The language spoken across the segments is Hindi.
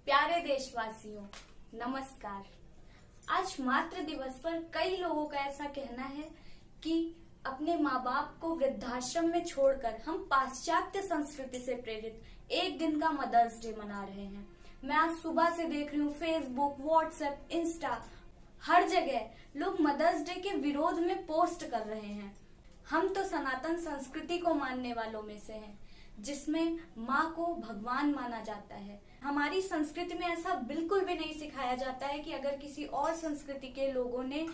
प्यारे देशवासियों, नमस्कार। आज मातृ दिवस पर कई लोगों का ऐसा कहना है कि अपने माँ बाप को वृद्धाश्रम में छोड़कर हम पाश्चात्य संस्कृति से प्रेरित एक दिन का मदर्स डे मना रहे हैं। मैं आज सुबह से देख रही हूँ फेसबुक, व्हाट्सएप, इंस्टा, हर जगह लोग मदर्स डे के विरोध में पोस्ट कर रहे हैं। हम तो सनातन संस्कृति को मानने वालों में से हैं, जिसमें माँ को भगवान माना जाता है। हमारी संस्कृति में ऐसा बिल्कुल भी नहीं सिखाया जाता है कि अगर किसी और संस्कृति के लोगों ने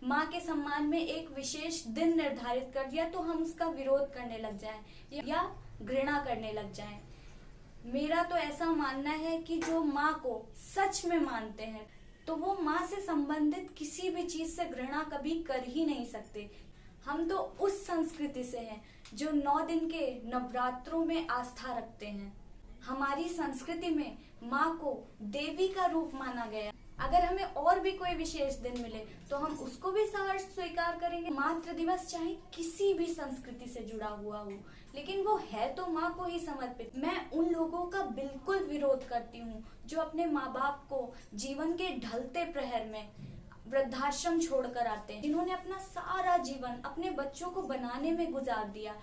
माँ के सम्मान में एक विशेष दिन निर्धारित कर दिया तो हम उसका विरोध करने लग जाएं या घृणा करने लग जाएं। मेरा तो ऐसा मानना है कि जो माँ को सच में मानते हैं तो वो माँ से संबंधित किसी भी चीज से घृणा कभी कर ही नहीं सकते। हम तो उस संस्कृति से हैं जो 9 दिन के नवरात्रों में आस्था रखते हैं। हमारी संस्कृति में माँ को देवी का रूप माना गया। अगर हमें और भी कोई विशेष दिन मिले तो हम उसको भी सहर्ष स्वीकार करेंगे। मातृ दिवस चाहे किसी भी संस्कृति से जुड़ा हुआ हो, लेकिन वो है तो माँ को ही समर्पित। मैं उन लोगों का बिल्कुल विरोध करती हूँ जो अपने माँ बाप को जीवन के ढलते प्रहर में वृद्धाश्रम छोड़कर आते हैं, जिन्होंने अपना सारा जीवन अपने बच्चों को बनाने में गुजार दिया,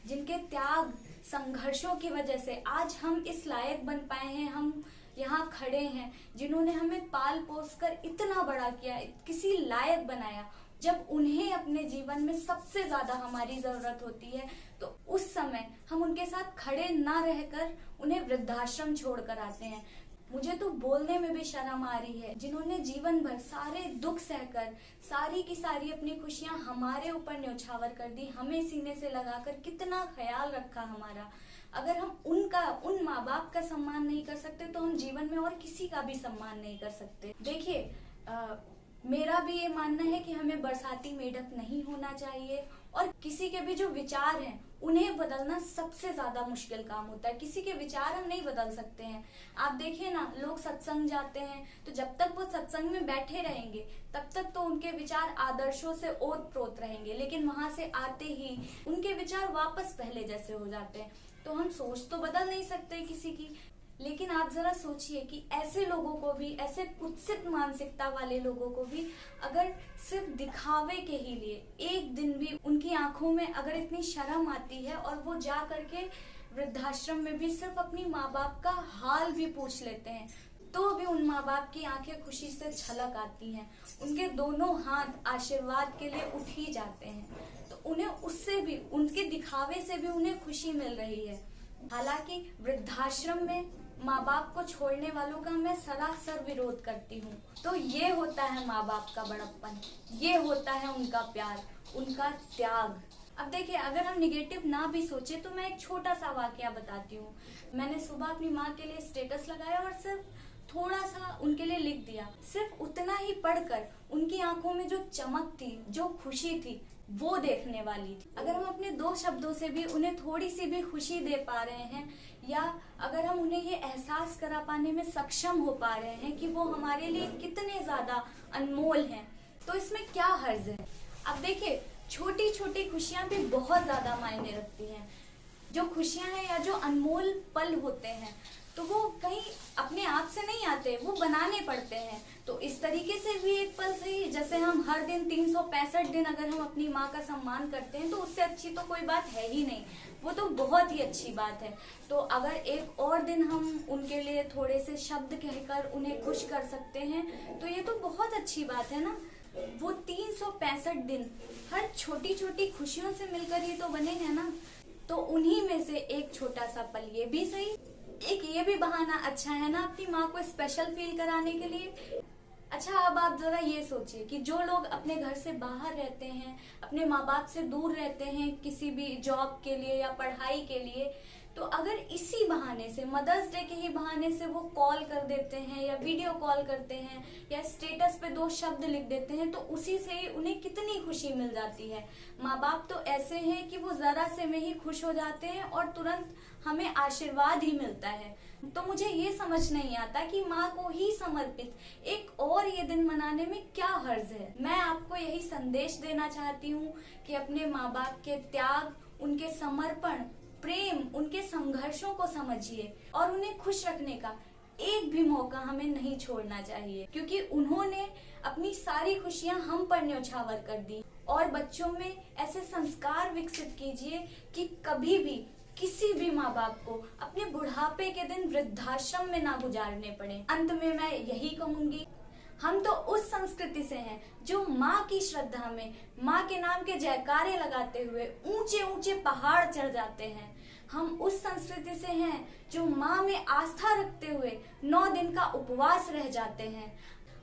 जिनके त्याग संघर्षों की वजह से आज हम इस लायक बन पाए हैं, हम यहाँ खड़े हैं, जिन्होंने हमें पाल पोस कर इतना बड़ा किया, किसी लायक बनाया। जब उन्हें अपने जीवन में सबसे ज्यादा हमारी जरूरत होती है तो उस समय हम उनके साथ खड़े ना रहकर उन्हें वृद्धाश्रम छोड़कर आते हैं। मुझे तो बोलने में भी शर्म आ रही है, जिन्होंने जीवन भर सारे दुख सहकर सारी की सारी अपनी खुशियां हमारे ऊपर न्यौछावर कर दी, हमें सीने से लगाकर कितना ख्याल रखा हमारा। अगर हम उन माँ बाप का सम्मान नहीं कर सकते तो हम जीवन में और किसी का भी सम्मान नहीं कर सकते। देखिए, मेरा भी ये मानना है कि हमें बरसाती मेढक नहीं होना चाहिए और किसी के भी जो विचार हैं उन्हें बदलना सबसे ज्यादा मुश्किल काम होता है। किसी के विचार हम नहीं बदल सकते हैं। आप देखिए ना, लोग सत्संग जाते हैं तो जब तक वो सत्संग में बैठे रहेंगे तब तक तो उनके विचार आदर्शों से ओत-प्रोत रहेंगे, लेकिन वहां से आते ही उनके विचार वापस पहले जैसे हो जाते हैं। तो हम सोच तो बदल नहीं सकते किसी की, लेकिन आप जरा सोचिए कि ऐसे लोगों को भी, ऐसे कुत्सित मानसिकता वाले लोगों को भी अगर सिर्फ दिखावे के ही लिए एक दिन भी उनकी आंखों में अगर इतनी शर्म आती है और वो जा करके वृद्धाश्रम में भी सिर्फ अपनी माँ बाप का हाल भी पूछ लेते हैं तो भी उन माँ बाप की आंखें खुशी से छलक आती हैं, उनके दोनों हाथ आशीर्वाद के लिए उठ ही जाते हैं। तो उन्हें उससे भी, उनके दिखावे से भी उन्हें खुशी मिल रही है। हालांकि वृद्धाश्रम में माँ बाप को छोड़ने वालों का मैं सरासर विरोध करती हूँ। तो ये होता है माँ बाप का बड़प्पन, ये होता है उनका प्यार, उनका त्याग। अब देखिए, अगर हम निगेटिव ना भी सोचे तो मैं एक छोटा सा वाकया बताती हूँ। मैंने सुबह अपनी माँ के लिए स्टेटस लगाया और सिर्फ थोड़ा सा उनके लिए लिख दिया। सिर्फ उतना ही पढ़कर उनकी आंखों में जो चमक थी, जो खुशी थी, वो देखने वाली थी। अगर हम अपने 2 शब्दों से भी उन्हें थोड़ी सी भी खुशी दे पा रहे हैं या अगर हम उन्हें ये एहसास करा पाने में सक्षम हो पा रहे हैं कि वो हमारे लिए कितने ज्यादा अनमोल हैं, तो इसमें क्या हर्ज है। अब देखिए, छोटी छोटी खुशियां भी बहुत ज्यादा मायने रखती हैं। जो खुशियां हैं या जो अनमोल पल होते हैं तो वो कहीं अपने आप से नहीं आते, वो बनाने पड़ते हैं। तो इस तरीके से भी एक पल सही, जैसे हम हर दिन 365 दिन अगर हम अपनी माँ का सम्मान करते हैं तो उससे अच्छी तो कोई बात है ही नहीं, वो तो बहुत ही अच्छी बात है। तो अगर एक और दिन हम उनके लिए थोड़े से शब्द कहकर उन्हें खुश कर सकते हैं तो ये तो बहुत अच्छी बात है ना। वो 365 दिन हर छोटी छोटी खुशियों से मिलकर ही तो बने हैं ना। तो उन्हीं में से एक छोटा सा पल ये भी सही, एक ये भी बहाना अच्छा है ना अपनी माँ को स्पेशल फील कराने के लिए। अच्छा, अब आप जरा ये सोचिए कि जो लोग अपने घर से बाहर रहते हैं, अपने माँ बाप से दूर रहते हैं किसी भी जॉब के लिए या पढ़ाई के लिए, तो अगर इसी बहाने से, मदर्स डे के ही बहाने से वो कॉल कर देते हैं या वीडियो कॉल करते हैं या स्टेटस पे 2 शब्द लिख देते हैं तो उसी से ही उन्हें कितनी खुशी मिल जाती है। माँ बाप तो ऐसे हैं कि वो जरा से में ही खुश हो जाते हैं और तुरंत हमें आशीर्वाद ही मिलता है। तो मुझे ये समझ नहीं आता कि माँ को ही समर्पित एक और ये दिन मनाने में क्या हर्ज है। मैं आपको यही संदेश देना चाहती हूँ कि अपने माँ बाप के त्याग, उनके समर्पण, प्रेम, उनके संघर्षों को समझिए और उन्हें खुश रखने का एक भी मौका हमें नहीं छोड़ना चाहिए, क्योंकि उन्होंने अपनी सारी खुशियां हम पर न्यौछावर कर दी। और बच्चों में ऐसे संस्कार विकसित कीजिए कि कभी भी किसी भी माँ बाप को अपने बुढ़ापे के दिन वृद्धाश्रम में ना गुजारने पड़े। अंत में मैं यही कहूंगी, हम तो उस संस्कृति से हैं जो माँ की श्रद्धा में माँ के नाम के जयकारे लगाते हुए ऊंचे ऊंचे पहाड़ चढ़ जाते हैं। हम उस संस्कृति से हैं जो माँ में आस्था रखते हुए 9 दिन का उपवास रह जाते हैं।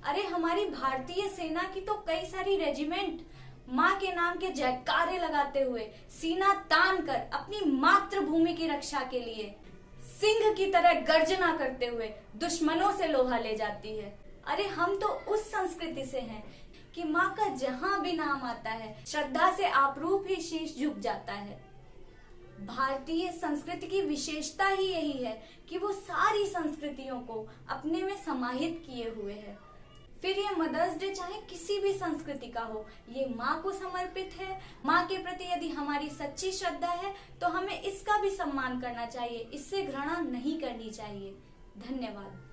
अरे हमारी भारतीय सेना की तो कई सारी रेजिमेंट माँ के नाम के जयकारे लगाते हुए सीना तान कर अपनी मातृभूमि की रक्षा के लिए सिंह की तरह गर्जना करते हुए दुश्मनों से लोहा ले जाती है। अरे हम तो उस संस्कृति से हैं कि माँ का जहां भी नाम आता है श्रद्धा से आपरूप ही शीश झुक जाता है। भारतीय संस्कृति की विशेषता ही यही है कि वो सारी संस्कृतियों को अपने में समाहित किए हुए है। फिर ये मदर्स डे चाहे किसी भी संस्कृति का हो, ये माँ को समर्पित है। माँ के प्रति यदि हमारी सच्ची श्रद्धा है तो हमें इसका भी सम्मान करना चाहिए, इससे घृणा नहीं करनी चाहिए। धन्यवाद।